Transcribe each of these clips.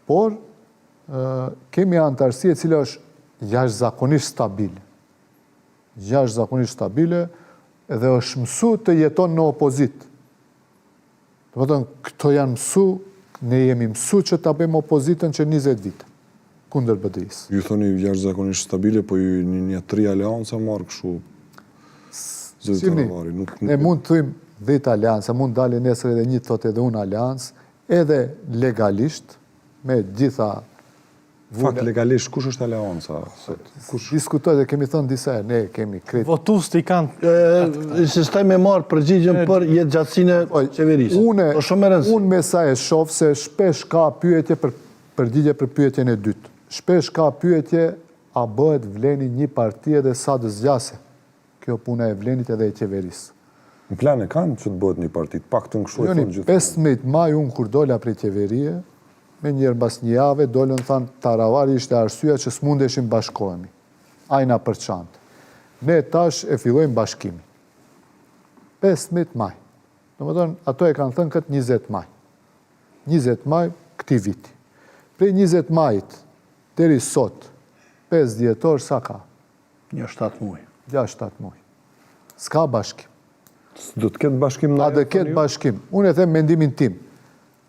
por kemi antarësi e cila është jashtëzakonisht stabile. Jashtëzakonisht stabile dhe është mësu të jeton në opozit. Do të thënë, këto janë mësu, ne jemi mësu që ta bëjmë opozitën që 20 vite, kundër BDI-s. Ju thoni jashtëzakonisht stabile, po ju një 3 aleanca marrë kështu zëtëravari. Ne mund të thujmë 10 aleanca, mund dalë nesër edhe një thot edhe unë aleancë, edhe legalisht, me gjitha... Fakt, legalisht, kush është aleanca? Diskutoj dhe kemi thënë disa, ne kemi kretë. Votus të i kanë... Sistoj me marë përgjigjen për jetë gjatësine qeverisë. Unë me sa e shofë se shpesh ka pyetje për përgjigje për pyetjen e dytë. Shpesh ka pyetje a bëhet vleni një partie dhe sa të zgjase. Kjo puna e vlenit edhe e qeverisë. Në plan e kanë që të bëhet një partit, pak të nëshu e thonë gjithë. 15 maj unë kur dola prej qeverie, me njerë bas një jave, dollën thanë Taravari ishte arsyeja që s'mundeshim bashkohemi. Ajna për çantë. Ne tash e fillojmë bashkimi. 15 maj. Do më tonë, ato e kanë thënë këtë 20 maj. 20 maj këti viti. Prej 20 majt, deri sot, 5 dhjetor, sa ka? Një 7 muaj. 6-7 muaj. S'ka bashkim. Do të ketë bashkim në A dhe ketë bashkim. Unë e them mendimin tim.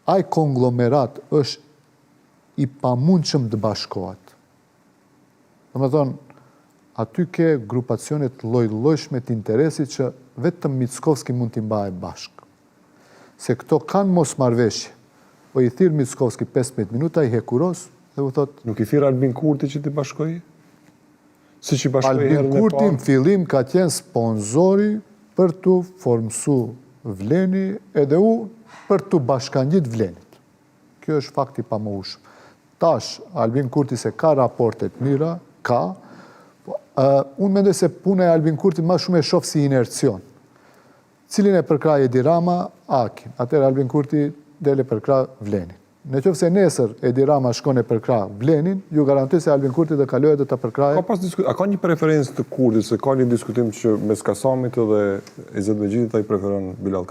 Ai konglomerat është i pamundshëm të bashkohet. Do të thonë, aty ke grupacionet lloj-llojshme të interesit që vetëm Mickovski mund t'i mbajë bashkë. Se këto kanë mosmarrveshje. Po i thirr Mickovski 15 minuta, i hekuros dhe u thot... Nuk i thirr Albin Kurti që t'i bashkojë? Si që bashkojë herën e Albin Kurti në fillim ka qenë sponzori për të formësu vleni edhe u për të bashkangjit vlenit. Kjo është fakti pa më ushë. Tash, Albin Kurti se ka raportet mira, ka, unë mendoj se puna e Albin Kurti ma shumë e shofë si inercion. Cilin e përkraj Edi Rama, Akin. Atër Albin Kurti dele përkraj vlenit. Në qofë se nesër Edi Rama shkone përkraj vlenin, ju garantoj se Albin Kurti dhe kalojë dhe të përkraj. A ka një preferencë të Kurtit, se ka një diskutim që mes Kasamit dhe Izetbegjidit ai preferon Bilal Kasami?